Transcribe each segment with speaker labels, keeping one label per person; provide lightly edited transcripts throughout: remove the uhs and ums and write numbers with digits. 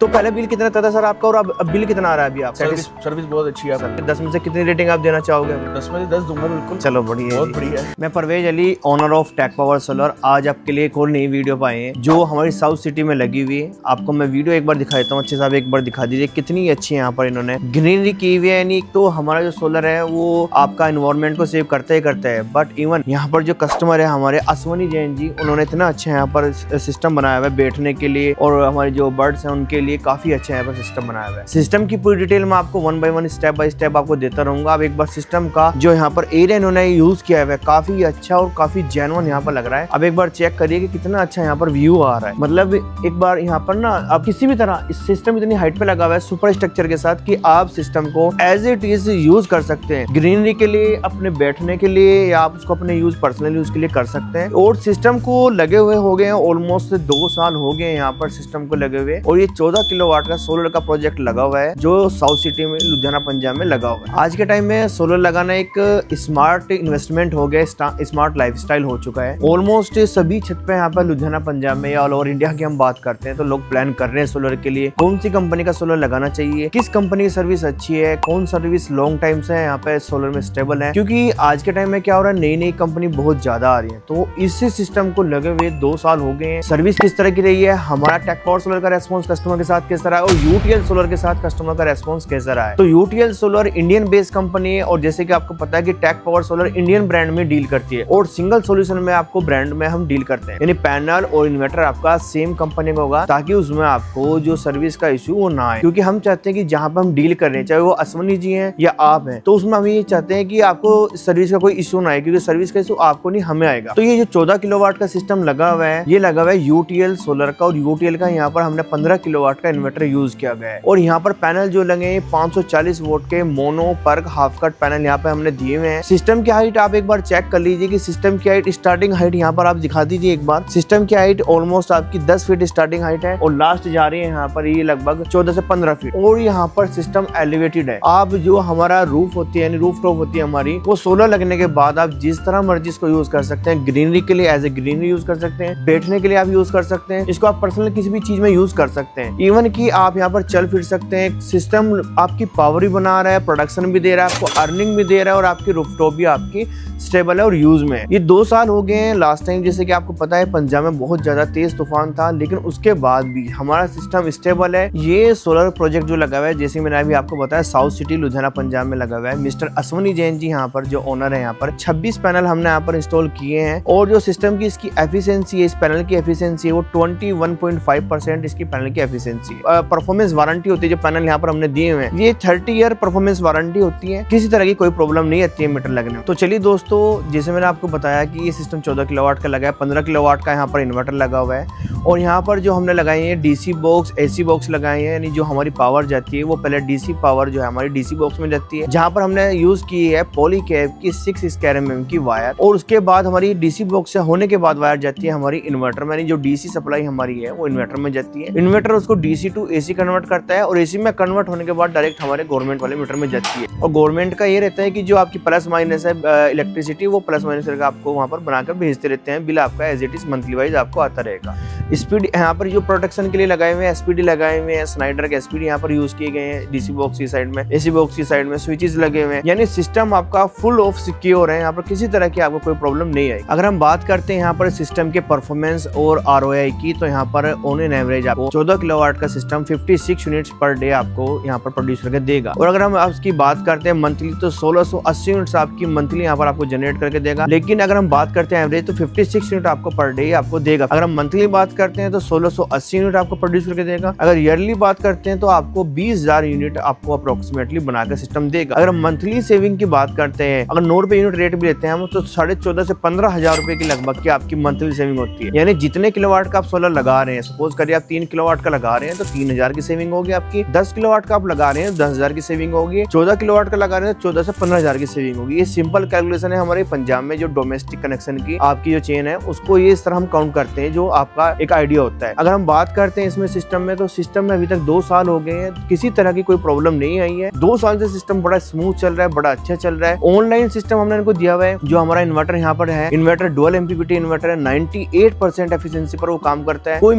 Speaker 1: तो पहले बिल कितना था सर आपका और अब बिल कितना आ रहा है अभी आप?
Speaker 2: सर्विस बहुत अच्छी है आपकी।
Speaker 1: 10 में से कितनी रेटिंग आप देना चाहोगे?
Speaker 2: 10 में से 10 दूंगा बिल्कुल।
Speaker 1: चलो बढ़िया,
Speaker 2: बहुत बढ़िया है।
Speaker 1: मैं Parvez Ali, owner of Tech power Solar, आज आपके लिए एक और नई वीडियो पाए हैं जो हमारी साउथ सिटी में लगी हुई है। आपको मैं वीडियो एक बार दिखाता हूँ, अच्छे साहब एक बार दिखा दीजिए कितनी अच्छी है यहाँ पर इन्होंने ग्रीनरी की हुई है। यानी तो हमारा जो सोलर है वो आपका एनवायरमेंट को सेव करता ही करता है, बट इवन यहाँ पर जो कस्टमर है हमारे अश्वनी जैन जी, उन्होंने इतना अच्छा यहाँ पर सिस्टम बनाया हुआ है बैठने के लिए, और हमारे जो बर्ड्स हैं उनके लिए काफी अच्छा यहाँ पर सिस्टम बनाया हुआ है। सिस्टम की पूरी डिटेल मैं आपको 1 बाय 1 स्टेप बाय स्टेप आपको देता रहूंगा। अब एक बार सिस्टम का जो यहाँ पर एरिया इन्होंने यूज किया है काफी अच्छा और काफी जेन्युइन यहाँ पर लग रहा है। अब एक बार चेक करिए कि कितना अच्छा यहाँ पर व्यू आ रहा है। मतलब एक बार यहाँ पर ना आप किसी भी तरह इस सिस्टम इतनी हाइट पे लगा हुआ है सुपर स्ट्रक्चर के साथ कि आप सिस्टम को एज इट इज यूज कर सकते हैं, ग्रीनरी के लिए, अपने बैठने के लिए, या आप उसको अपने यूज पर्सनल यूज के लिए कर सकते हैं। और सिस्टम को लगे हुए हो गए हैं ऑलमोस्ट 2 साल हो गए यहाँ पर सिस्टम को लगे हुए, और ये 14 किलोवाट का सोलर का प्रोजेक्ट लगा हुआ है जो साउथ सिटी में लुधियाना पंजाब में लगा हुआ है। आज के टाइम में सोलर लगाना एक स्मार्ट इन्वेस्टमेंट हो गया, स्मार्ट लाइफस्टाइल हो चुका है। ऑलमोस्ट सभी छत पे यहाँ पर लुधियाना पंजाब में या ऑल ओवर इंडिया की हम बात करते हैं तो लोग प्लान कर रहे हैं सोलर के लिए, कौन सी कंपनी का सोलर लगाना चाहिए, किस कंपनी की सर्विस अच्छी है, कौन सर्विस लॉन्ग टाइम से यहाँ पे सोलर में स्टेबल है। क्योंकि आज के टाइम में क्या हो रहा है, नई नई कंपनी बहुत ज्यादा आ रही है, तो इसी सिस्टम को लगे हुए 2 साल हो गए हैं। सर्विस किस तरह की रही है, हमारा टेक पावर सोलर का रेस्पॉन्स कस्टमर के साथ किस तरह है, और यूटीएल सोलर के साथ कस्टमर का रेस्पॉन्स कैसा रहा है। तो UTL Solar Indian based company है, और जैसे कि आपको पता है कि Tech power Solar Indian brand में डील करती है, और सिंगल सॉल्यूशन में आपको ब्रांड में हम डील करते हैं, यानी पैनल और इन्वर्टर आपका सेम कंपनी का होगा, ताकि उसमें आपको जो सर्विस का इश्यू वो ना आए। क्योंकि हम चाहते हैं कि जहां पर हम डील कर रहे हैं, चाहे वो अश्वनी जी हैं या आप हैं, तो उसमें हम ये चाहते हैं कि आपको सर्विस का कोई इश्यू ना आए, क्योंकि सर्विस का इश्यू आपको नहीं हमें आएगा। तो ये जो 14 किलोवाट का सिस्टम लगा हुआ है, ये लगा हुआ है यूटीएल सोलर का, और यूटीएल का यहाँ पर हमने 15 किलोवाट का इन्वर्टर यूज किया गया है। और यहाँ पर पैनल जो लगे 540 वोल्ट के mono PERC half cut panel यहाँ पे हमने दिए हुए हैं। सिस्टम की हाइट आप एक बार चेक कर लीजिए कि सिस्टम की हाइट, स्टार्टिंग हाइट यहाँ पर आप दिखा दीजिए एक बार। सिस्टम की हाइट ऑलमोस्ट आपकी 10 फीट स्टार्टिंग हाइट है, और लास्ट जा रही है यहाँ पर ये लगभग 14 से 15 फीट। और यहाँ पर सिस्टम एलिवेटेड है। आप जो हमारा रूफ होती है, यानी रूफ टॉप होती है हमारी, वो सोलर लगने के बाद आप जिस तरह मर्जी इसको यूज कर सकते हैं। ग्रीनरी के लिए एज ए ग्रीनरी यूज कर सकते हैं, बैठने के लिए आप यूज कर सकते हैं, इसको आप पर्सनल किसी भी चीज में यूज कर सकते हैं। इवन की आप यहाँ पर चल फिर सकते हैं। सिस्टम आपकी पावर भी बना रहा है, प्रोडक्शन भी दे रहा है, आपको अर्निंग भी दे रहा है, और आपकी रूफटॉप भी आपकी स्टेबल है और यूज में है। ये 2 साल हो गए हैं। लास्ट टाइम जैसे कि आपको पता है पंजाब में बहुत ज्यादा तेज तूफान था, लेकिन उसके बाद भी हमारा सिस्टम स्टेबल है। ये सोलर प्रोजेक्ट जो लगा हुआ है, जैसे मैंने अभी आपको बताया, साउथ सिटी लुधियाना पंजाब में लगा हुआ है। मिस्टर अश्वनी जैन जी यहाँ पर जो ओनर है, यहाँ पर 26 पैनल हमने यहाँ पर इंस्टॉल किए हैं, और जो सिस्टम की इसकी एफिशिएंसी है, इस पैनल की एफिशिएंसी है वो 21.5% इसकी पैनल की एफिशिएंसी है। परफॉर्मेंस वारंटी होती है जो पैनल यहाँ पर हमने दिए हुए हैं, ये 30 ईयर परफॉर्मेंस वारंटी होती है, किसी तरह की कोई प्रॉब्लम नहीं आती है मीटर लगने में। तो चलिए दोस्तों, जैसे मैंने आपको बताया कि ये सिस्टम 14 किलोवाट का लगा है, 15 किलोवाट का यहाँ पर इन्वर्टर लगा हुआ है, और यहाँ पर जो हमने लगाए हैं डीसी बॉक्स, एसी बॉक्स लगाए हैं, यानी जो हमारी पावर जाती है वो पहले डीसी पावर जो है हमारी डीसी बॉक्स में जाती है, जहाँ पर हमने यूज की है पॉलीकैब की 6 स्क्वायर mm की वायर, और उसके बाद हमारी डीसी बॉक्स से होने के बाद वायर जाती है हमारी इन्वर्टर में, यानी जो डीसी सप्लाई हमारी है वो इन्वर्टर में जाती है। इन्वर्टर उसको डीसी टू एसी कन्वर्ट करता है, और एसी में कन्वर्ट होने के बाद डायरेक्ट हमारे गवर्नमेंट वाले मीटर में जाती है। और गवर्नमेंट का ये रहता है कि जो आपकी प्लस माइनस है इलेक्ट्रिसिटी, वो प्लस माइनस करके आपको वहाँ पर बनाकर भेजते रहते हैं। बिल आपका as it is monthly wise आपको आता रहेगा। स्पीड यहाँ पर जो प्रोटेक्शन के लिए लगाए हुए हैं, एसपीडी लगाए हुए हैं, स्नाइडर के एसपीडी यहाँ पर यूज किए गए हैं। डीसी बॉक्स की साइड में, एसी बॉक्स की साइड में स्विचेस लगे हुए हैं, यानी सिस्टम आपका फुल ऑफ सिक्योर है। यहाँ पर किसी तरह की आपको कोई प्रॉब्लम नहीं आएगी। अगर हम बात करते हैं यहाँ पर सिस्टम के परफॉर्मेंस और ROI की, तो यहाँ पर ऑन एन एवरेज आपको 14 किलोवाट का सिस्टम 56 यूनिट्स पर डे आपको यहाँ पर प्रोड्यूस करके देगा। और अगर हम इसकी बात करते हैं मंथली, तो 1680 यूनिट्स आपकी मंथली यहाँ पर आपको जनरेट करके देगा। लेकिन अगर हम बात करते हैं एवरेज, तो 56 यूनिट आपको पर डे आपको देगा। अगर हम मंथली बात करते हैं तो 1680 यूनिट आपको प्रोड्यूस करके देगा। अगर ईयरली बात करते हैं तो आपको 20,000 यूनिट आपको अप्रोक्सीमेटली बनाकर सिस्टम देगा। अगर हम मंथली सेविंग की बात करते हैं, अगर 9 रुपए यूनिट रेट भी लेते हैं हम, तो 14.5 से 15,000 रुपए की लगभग की आपकी मंथली सेविंग होती है। यानी जितने किलोवाट का आप सोलर लगा रहे हैं, सपोज करिए आप 3 किलोवाट का लगा रहे हैं तो 3,000 की सेविंग होगी आपकी। 10 किलोवाट का आप लगा रहे हैं 10,000 की सेविंग होगी। 14 किलोवाट का लगा रहे हैं 14 से 15,000 की सेविंग होगी। ये सिंपल कैलकुलेशन है हमारे पंजाब में जो डोमेस्टिक कनेक्शन की आपकी जो चेन है, उसको ये इस तरह हम काउंट करते हैं। जो आपका एक एक आइडिया होता है। अगर हम बात करते हैं इसमें सिस्टम में, तो सिस्टम में अभी तक 2 साल हो गए हैं, किसी तरह की कोई प्रॉब्लम नहीं आई है। 2 साल से सिस्टम बड़ा स्मूथ चल रहा है, बड़ा अच्छा चल रहा है। ऑनलाइन सिस्टम हमने इनको दिया हुआ है। जो हमारा इन्वर्टर यहाँ पर है, इन्वर्टर डुअल एमपीपीटी इन्वर्टर है, 98% एफिशिएंसी पर वो काम करता है। कोई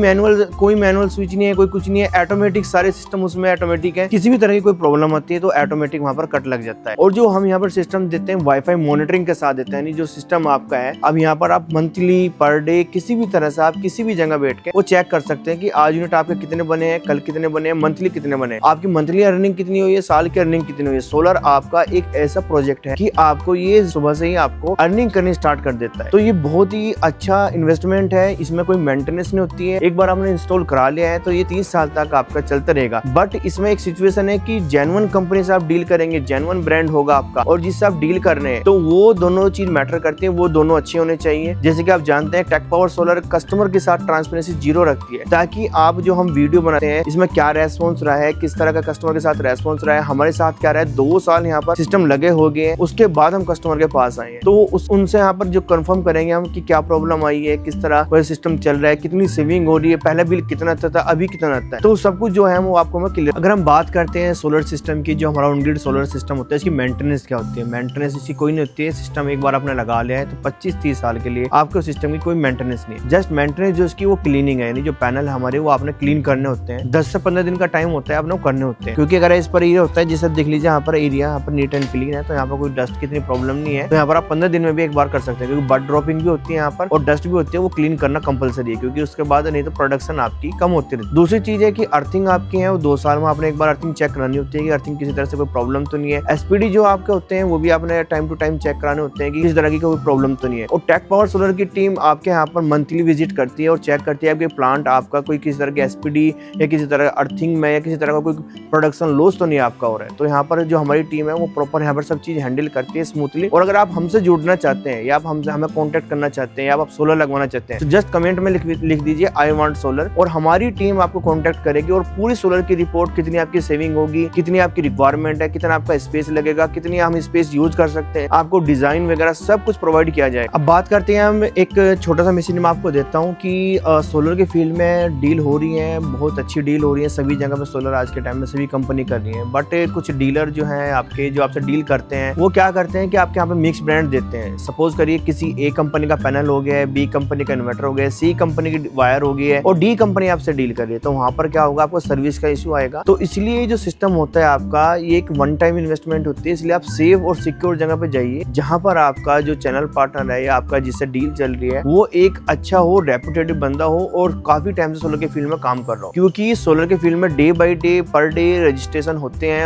Speaker 1: मैनुअल स्विच नहीं है, कोई कुछ नहीं है, ऑटोमेटिक सारे सिस्टम उसमें ऑटोमेटिक है। किसी भी तरह की कोई प्रॉब्लम होती है तो ऑटोमेटिक वहां पर कट लग जाता है। और जो हम यहाँ पर सिस्टम देते हैं वाईफाई मॉनिटरिंग के साथ देते हैं, यानी जो सिस्टम आपका है, अब यहाँ पर आप मंथली पर डे किसी भी तरह से आप किसी भी जगह बैठ के वो चेक कर सकते हैं कि आज यूनिट आपके कितने बने हैं, कल कितने बने हैं, मंथली कितने बने हैं, आपकी मंथली अर्निंग कितनी हुई है, साल की अर्निंग कितनी हुई है। सोलर आपका एक ऐसा प्रोजेक्ट है कि आपको ये सुबह से ही आपको अर्निंग करनी स्टार्ट कर देता है। तो ये बहुत ही अच्छा इन्वेस्टमेंट है, इसमें कोई मेंटेनेंस नहीं होती है। एक बार आपने इंस्टॉल करा लिया है तो ये 30 साल तक आपका चलता रहेगा। बट इसमें एक सिचुएशन है कि जेन्युइन कंपनी से आप डील करेंगे, जेन्युइन ब्रांड होगा आपका, और जिससे आप डील कर रहे हैं, तो वो दोनों चीज मैटर करती है, वो दोनों अच्छे होने चाहिए। जैसे कि आप जानते हैं टेक पावर सोलर कस्टमर के साथ ट्रांसपेरेंसी 0 रखती है, ताकि आप जो हम वीडियो बनाते हैं इसमें क्या रेस्पॉन्स रहा है, किस तरह का कस्टमर के साथ रेस्पॉन्स रहा है, हमारे साथ क्या रहा है। 2 साल यहाँ पर सिस्टम लगे हो गए हैं, उसके बाद हम कस्टमर के पास आए हैं, तो उनसे यहाँ पर जो कंफर्म करेंगे हम कि क्या प्रॉब्लम आई है, किस तरह वह सिस्टम चल रहा है, कितनी सेविंग हो रही है, पहले बिल कितना आता था, अभी कितना आता है, तो सब कुछ जो है वो आपको मैं क्लियर। अगर हम बात करते हैं सोलर सिस्टम की, जो हमारा ऑन ग्रिड सोलर सिस्टम होता है, इसकी मेंटेनेंस क्या होती है। मेंटेनेंस इसकी कोई नहीं होती है। सिस्टम एक बार आपने लगा लिया है तो 25-30 साल के लिए आपके सिस्टम की कोई मेंटेनेंस नहीं है। जस्ट मेंटेनेंस जो इसकी वो क्लीनिंग है, यानी जो पैनल हमारे वो आपने क्लीन करने होते हैं। 10 से 15 दिन का टाइम होता है आपने वो करने होते हैं, क्योंकि अगर इस पर एरिया होता है, जैसे देख लीजिए यहाँ पर एरिया यहाँ पर नीट एंड क्लीन है, तो यहाँ पर कोई डस्ट की इतनी प्रॉब्लम नहीं है। तो यहाँ पर आप 15 दिन में भी एक बार कर सकते हैं, क्योंकि बर्ड ड्रॉपिंग भी होती है यहाँ पर और डस्ट भी होती है, वो क्लीन करना कंपलसरी है, क्योंकि उसके बाद नहीं तो प्रोडक्शन आपकी कम होती रहती है। दूसरी चीज है कि अर्थिंग आपकी है वो 2 साल में आपने एक बार अर्थिंग चेक करानी होती है कि अर्थिंग किसी तरह से कोई प्रॉब्लम तो नहीं है। एसपीडी जो आपके होते हैं वो भी आपने टाइम टू टाइम चेक कराने होते हैं कि किसी तरह की कोई प्रॉब्लम तो नहीं है। और टेक पावर सोलर की टीम आपके यहाँ पर मंथली विजिट करती है और चेक करती है आपके प्लांट आपका कोई किसी तरह की एसपीडी या किसी तरह अर्थिंग में या किसी तरह का कोई प्रोडक्शन लॉस तो नहीं आपका हो रहा है। तो यहाँ पर जो हमारी टीम है वो प्रॉपर यहाँ पर सब चीज हैंडल करती है स्मूथली। और अगर आप हमसे जुड़ना चाहते हैं या आप हमसे हमें कॉन्टेक्ट करना चाहते हैं या आप सोलर लगवाना चाहते हैं, तो जस्ट कमेंट में लिख दीजिए आई वांट सोलर, और हमारी टीम आपको कॉन्टेक्ट करेगी और पूरी सोलर की रिपोर्ट, कितनी आपकी सेविंग होगी, कितनी आपकी रिक्वायरमेंट है, कितना आपका स्पेस लगेगा, कितनी हम स्पेस यूज कर सकते हैं, आपको डिजाइन वगैरह सब कुछ प्रोवाइड किया जाए। अब बात करते हैं हम एक छोटा सा मशीन मैं आपको देता हूँ कि सोलर के फील्ड में डील हो रही है, बहुत अच्छी डील हो रही है। सभी जगह पे सोलर आज के टाइम में सभी कंपनी कर रही है, बट कुछ डीलर जो है आपके जो आपसे डील करते हैं वो क्या करते हैं कि आपके यहाँ पे मिक्स ब्रांड देते हैं। सपोज करिए किसी ए कंपनी का पैनल हो गया है, बी कंपनी का इन्वर्टर हो गया है, सी कंपनी की वायर हो गई है और डी कंपनी आपसे डील कर रही है, तो वहां पर क्या होगा, आपको सर्विस का इश्यू आएगा। तो इसलिए जो सिस्टम होता है आपका, ये एक वन टाइम इन्वेस्टमेंट होती है, इसलिए आप सेफ और सिक्योर जगह पे जाइए जहां पर आपका जो चैनल पार्टनर है या आपका जिससे डील चल रही है वो एक अच्छा हो, रेपुटेटिव बंदा हो और काफी टाइम से सोलर के फील्ड में काम कर रहा हो। क्योंकि सोलर के फील्ड में day by day per day registration होते हैं।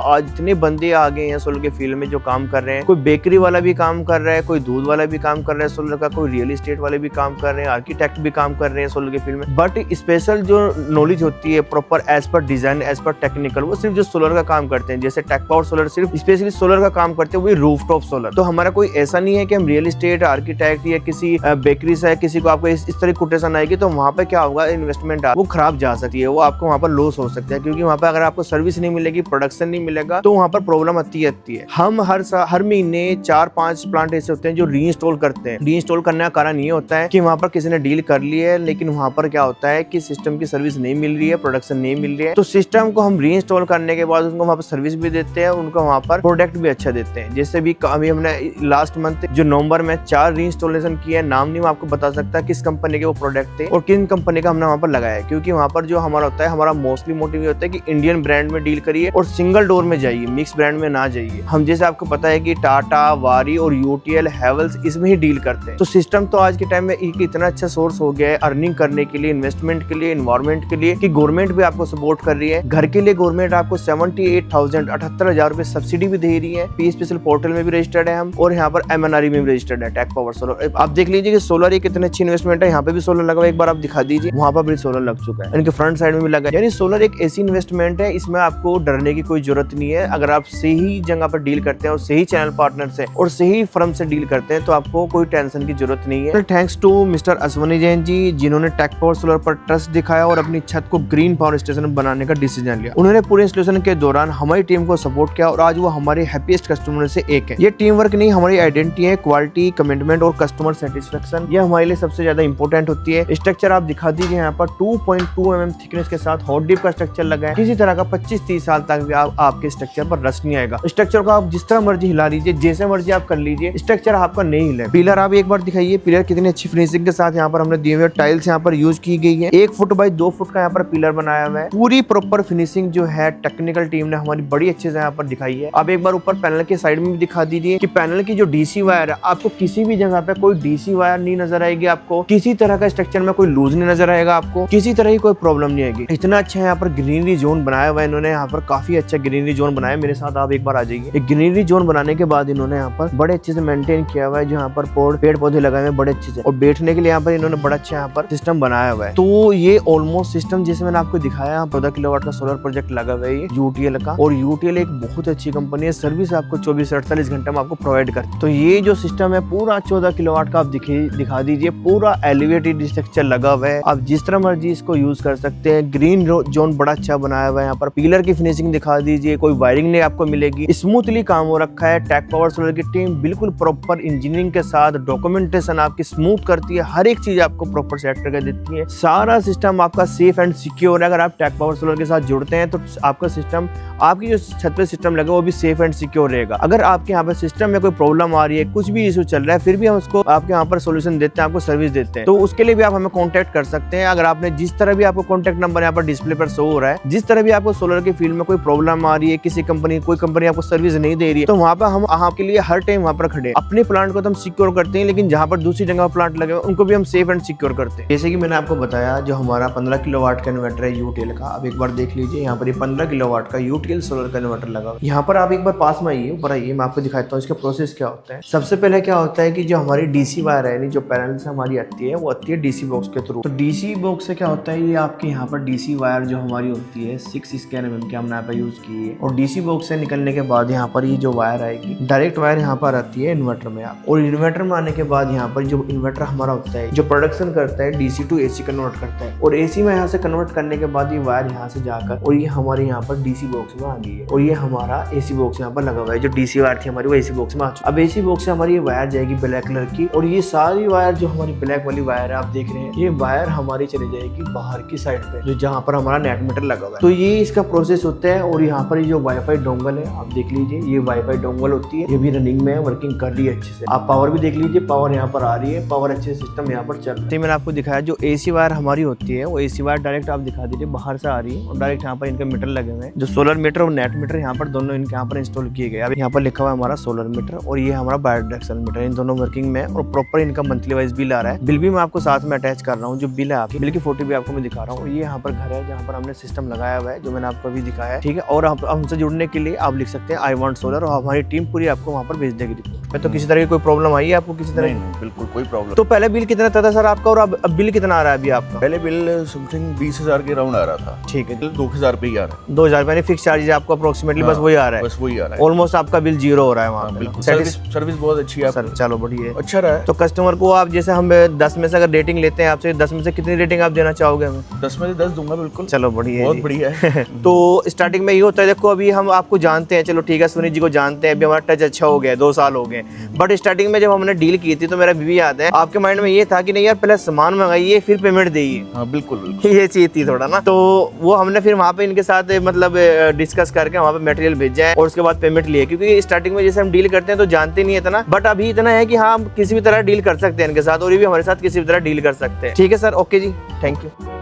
Speaker 1: आज इतने बंदे आ गए हैं सोलर के फील्ड में जो काम कर रहे हैं। कोई बेकरी वाला भी काम कर रहा है, कोई दूध वाला भी काम कर रहा है सोलर का, कोई रियल एस्टेट वाले भी काम कर रहे हैं, आर्किटेक्ट भी काम कर रहे हैं सोलर के फील्ड में। बट स्पेशल जो नॉलेज होती है proper as per design, as per technical, वो सिर्फ जो सोलर का काम करते हैं। जैसे टेक पावर सोलर सिर्फ स्पेशली सोलर का काम करते हैं, वही रूफटॉप सोलर। तो हमारा कोई ऐसा नहीं है कि हम रियल एस्टेट, आर्किटेक्ट या किसी बेकरी से किसी को आपको इस तरह कोटेशन आएगी तो वहां पे क्या होगा, इन्वेस्टमेंट वो खराब जा सकती है, वो आपको वहां पर लॉस हो सकता है। क्योंकि वहां पर अगर आपको सर्विस नहीं मिलेगी, प्रोडक्शन नहीं मिलेगा, तो वहां पर प्रॉब्लम आती है। हम हर महीने 4-5 प्लांट ऐसे होते हैं जो रीइंस्टॉल करते हैं। रीइंस्टॉल करने का कारण ये होता है कि वहां पर किसी ने डील कर ली है, लेकिन वहां पर क्या होता है कि सिस्टम की सर्विस नहीं मिल रही है, प्रोडक्शन नहीं मिल रही है। तो सिस्टम को हम रीइंस्टॉल करने के बाद उनको वहां पर सर्विस भी देते हैं, उनको वहां पर प्रोडक्ट भी अच्छा देते हैं। जैसे भी अभी हमने लास्ट मंथ जो नवंबर में 4 रीइंस्टॉलेशन किया, नाम नहीं मैं आपको बता सकता किस कंपनी के वो प्रोडक्ट थे और किन कंपनी का हमने वहां पर लगाया, क्योंकि वहां पर जो हमारा होता है, हमारा मोस्टली मोटिव होता है कि इंडियन ब्रांड में डील करिए और सिंगल डोर में जाइए, मिक्स ब्रांड में ना जाइए। हम जैसे आपको पता है कि टाटा, वारी और यूटीएल, हैवेल्स इसमें ही डील करते हैं। तो सिस्टम तो आज के टाइम में एक इतना अच्छा सोर्स हो गया है अर्निंग करने के लिए, इन्वेस्टमेंट के लिए, एनवायरमेंट के लिए, कि गवर्नमेंट भी आपको सपोर्ट कर रही है। घर के लिए गवर्नमेंट आपको 78,000 रुपए सब्सिडी भी दे रही है। पी स्पेशल पोर्टल में भी रजिस्टर्ड है हम, और यहाँ पर MNRE में भी रजिस्टर्ड है टेक पावर सोलर। आप देख लीजिए कि सोलर एक कितनी अच्छी इन्वेस्टमेंट है। यहाँ पे भी सोलर लगा हुआ, एक बार आप दिखा दीजिए, वहाँ पर भी सोलर लग चुका है, इनके फ्रंट साइड में भी लगा है। यानी सोलर एक ऐसी इन्वेस्टमेंट है, इसमें आपको डरने की कोई जरूरत नहीं है। अगर आप सही जगह पर डील करते हैं और सही चैनल पार्टनर से और सही फर्म से डील करते हैं तो आपको कोई टेंशन की जरूरत नहीं है। Thanks to mister Ashwani Jain ji, जिन्होंने टेक पावर सोलर पर ट्रस्ट दिखाया और अपनी छत को ग्रीन पावर स्टेशन बनाने का डिसीजन लिया। उन्होंने पूरे इंस्टॉलेशन के दौरान हमारी टीम को सपोर्ट किया और आज वो हमारे हैप्पीएस्ट कस्टमर से एक है। ये टीम वर्क नहीं, हमारी आइडेंटिटी है, क्वालिटी, कमिटमेंट और कस्टमर सेटिस्फेक्शन, ये हमारे लिए सबसे ज्यादा इंपॉर्टेंट होती होती है। स्ट्रक्चर आप दिखा दीजिए यहाँ पर 2.2 mm थिकनेस के साथ हॉट डिप का स्ट्रक्चर लगा है। किसी तरह का 25-30 साल तक भी आपके स्ट्रक्चर पर रस्ट नहीं आएगा। स्ट्रक्चर को आप जिस तरह मर्जी हिला लीजिए, जैसे मर्जी आप कर लीजिए, स्ट्रक्चर आपका नहीं हिले। पिलर आप एक बार दिखाइए, पिलर कितनी अच्छी फिनिशिंग के साथ यहाँ पर हमने दिए हुए टाइल्स यहाँ पर यूज की गई है। 1 फुट बाई 2 फुट का यहाँ पर पिलर बनाया हुआ है। पूरी प्रॉपर फिनिशिंग जो है टेक्निकल टीम ने हमारी बड़ी अच्छे से यहाँ पर दिखाई है। अब एक बार ऊपर पैनल के साइड में भी दिखा दीजिए कि पैनल की जो डीसी वायर है, आपको किसी भी जगह पे कोई डीसी वायर नहीं नजर आएगी। आपको किसी तरह का स्ट्रक्चर में कोई लूज नहीं नजर आएगा, आपको किसी तरह की कोई प्रॉब्लम नहीं आएगी। इतना अच्छा यहाँ पर ग्रीनरी जोन बनाया हुआ है इन्होंने। यहाँ पर काफी अच्छा ग्रीनरी जोन बनाया। मेरे साथ आप एक बार आ जाइए। एक ग्रीनरी जोन बनाने के बाद इन्होंने यहाँ पर बड़े अच्छे से मेंटेन किया हुआ है। जो यहाँ पर पेड़ पौधे लगाए हुए बड़े अच्छे से, और बैठने के लिए यहाँ पर इन्होंने बड़ा अच्छा यहाँ पर सिस्टम बनाया हुआ है। तो ये ऑलमोस्ट सिस्टम जैसे मैंने आपको दिखाया, 14 किलोवाट का सोलर प्रोजेक्ट लगा हुआ है ये यूटीएल का। और यूटीएल एक बहुत अच्छी कंपनी है, सर्विस आपको 24 से 48 घंटे में आपको प्रोवाइड करती है। तो ये जो सिस्टम है पूरा 14 किलोवाट का आप दिखा दीजिए। पूरा एलिवेटेड स्ट्रक्चर लगा हुआ है, आप जिस तरह मर्जी इसको यूज कर सकते हैं। ग्रीन जोन बड़ा अच्छा बनाया हुआ है। यहाँ पर पिलर की फिनिशिंग दिखा दीजिए, कोई वायरिंग नहीं आपको मिलेगी। स्मूथली काम हो रखा है। टेक पावर सोलर की टीम बिल्कुल प्रॉपर इंजीनियरिंग के साथ डॉक्यूमेंटेशन आपकी स्मूथ करती है। हर एक चीज आपको प्रॉपर सेट करके देती है। सारा सिस्टम आपका सेफ एंड सिक्योर है। अगर आप टेक पावर सोलर के साथ जुड़ते हैं तो आपका सिस्टम, आपकी जो छत पे सिस्टम लगा वो भी सेफ एंड सिक्योर रहेगा। अगर आपके यहाँ पर सिस्टम में कोई प्रॉब्लम आ रही है, कुछ भी इशू चल रहा है, फिर भी हम उसको आपके यहाँ पर सोल्यूशन देते हैं, आपको सर्विस देते हैं। तो उसके लिए भी आप हमें कॉन्टेक्ट कर सकते हैं। अगर आपने जिस तरह भी आपको कॉन्टेक्ट नंबर यहाँ पर डिस्प्ले पर शो हो रहा है, जिस तरह भी आपको सोलर के फील्ड में कोई प्रॉब्लम आ रही है, कोई कंपनी आपको सर्विस नहीं दे रही है, तो वहाँ पर हम आपके लिए हर टाइम वहाँ पर खड़े। अपने प्लांट को तो हम सिक्योर करते हैं, लेकिन जहाँ पर दूसरी जगह प्लांट लगे उनको भी हम सेफ एंड सिक्योर करते हैं। जैसे कि मैंने आपको बताया, जो हमारा 15 किलोवाट का इन्वर्टर है यूटीएल का, अब एक बार देख लीजिए। यहाँ पर ये 15 किलोवाट का यूटीएल सोलर का इन्वर्टर लगा। यहाँ पर आप एक बार पास में आइए, ऊपर आइए, मैं आपको दिखाता हूँ इसका प्रोसेस क्या होता है। सबसे पहले क्या होता है कि जो हमारी डीसी वायर है, जो पैनल से हमारी आती है, वो आती है डीसी बॉक्स के थ्रू। तो डीसी बॉक्स से क्या होता है, ये आपके यहाँ पर डीसी वायर जो हमारी होती है 6 स्क्वायर mm की हमने यहाँ पे यूज की है। और डीसी बॉक्स से निकलने के बाद यहाँ पर ये जो वायर आएगी, डायरेक्ट वायर यहाँ पर आती है इन्वर्टर में। आप और इन्वर्टर में आने के बाद यहाँ पर जो इन्वर्टर हमारा होता है, जो प्रोडक्शन करता है, डीसी टू एसी कन्वर्ट करता है। और एसी में यहाँ से कन्वर्ट करने के बाद ये वायर यहाँ से जाकर और ये हमारे यहाँ पर डीसी बॉक्स में आ गई है। और ये हमारा एसी बॉक्स यहाँ पर लगा हुआ है। जो डीसी वायर थी हमारी वो एसी बॉक्स में आ चुकी। अब एसी बॉक्स से हमारी ये वायर जाएगी ब्लैक कलर की, और ये सारी वायर जो हमारी ब्लैक वाली वायर है आप देख रहे हैं, ये वायर हमारी चली जाएगी बाहर की साइड पे, जो जहाँ पर हमारा नेट मीटर लगा हुआ है। तो ये इसका प्रोसेस होता है। और यहाँ पर ये जो वाईफाई डोंगल है आप देख लीजिए, ये वाईफाई डोंगल होती है, ये भी रनिंग में है, वर्किंग कर रही है अच्छे से। आप पावर भी देख लीजिए, पावर यहाँ पर आ रही है, पावर अच्छे सिस्टम यहाँ पर चल रहा है। मैंने आपको दिखाया जो एसी वायर हमारी होती है, वो एसी वायर डायरेक्ट आप दिखा दीजिए बाहर से आ रही है, और डायरेक्ट यहाँ पर इनके मीटर लगे हुए हैं। जो सोलर मीटर और नेट मीटर यहाँ पर दोनों इनके यहाँ पर इंस्टॉल किए गए। अब यहाँ पर लिखा हुआ है हमारा सोलर मीटर, और ये हमारा बायोडायरेक्शनल मीटर, इन दोनों वर्किंग में। और प्रॉपर इनका मंथली वाइज बिल आ रहा है। बिल भी मैं आपको साथ में अटैच कर रहा हूँ। जो बिल है आपकी, बिल की फोटो भी आपको मैं दिखा रहा हूँ। ये यहाँ पर घर है जहाँ पर हमने सिस्टम लगाया हुआ है, जो मैंने आपको अभी दिखाया है, ठीक है। और हमसे जुड़ने के लिए आप लिख सकते हैं आई वांट सोलर, और हमारी टीम पूरी आपको वहाँ पर भेज देगी रिपोर्ट में। तो किसी तरह की कोई प्रॉब्लम आई है आपको किसी तरह?
Speaker 2: नहीं, बिल्कुल कोई प्रॉब्लम।
Speaker 1: तो पहले बिल कितना था सर आपका, और अब बिल कितना आ रहा है अभी आपका?
Speaker 2: पहले बिल समथिंग 20,000 के राउंड आ रहा था।
Speaker 1: ठीक है,
Speaker 2: 2,000 रुपये ही आ रहा है।
Speaker 1: 2,000 यानी फिक्स चार्जेस आपको अप्रोक्सीमेटली बस वही आ रहा है।
Speaker 2: बस वही आ रहा है।
Speaker 1: ऑलमोस्ट आपका बिल 0 हो रहा है वहाँ पे।
Speaker 2: सर्विस बहुत अच्छी है
Speaker 1: सर, चलो बढ़िया है,
Speaker 2: अच्छा रहा है।
Speaker 1: तो कस्टमर को आप जैसे हम 10 में से अगर रेटिंग लेते हैं आपसे, 10 में से कितनी रेटिंग आप देना चाहोगे हमें?
Speaker 2: 10 में से 10 दूंगा बिल्कुल।
Speaker 1: चलो बढ़िया है,
Speaker 2: बहुत बढ़िया है।
Speaker 1: तो स्टार्टिंग में ये होता है, देखो अभी हम आपको जानते हैं, चलो ठीक है, सुनील जी को जानते हैं, अभी हमारा टच अच्छा हो गया, 2 साल हो गए। बट स्टार्टिंग में जब हमने डील की थी तो मेरा भी याद है, आपके माइंड में ये था कि नहीं यार पहले सामान मंगाइए फिर पेमेंट देइए।
Speaker 2: हाँ बिल्कुल,
Speaker 1: ये चीज थी थोड़ा ना। तो वो हमने फिर वहाँ पे इनके साथ मतलब डिस्कस करके वहाँ पे मटेरियल भेजा है, और उसके बाद पेमेंट लिए। क्योंकि स्टार्टिंग में जैसे हम डील करते हैं तो जानते नहीं है इतना, बट अभी इतना है कि हाँ हम किसी भी तरह डील कर सकते हैं इनके साथ, और ये भी हमारे साथ किसी भी तरह डील कर सकते हैं। ठीक है सर, ओके जी, थैंक यू।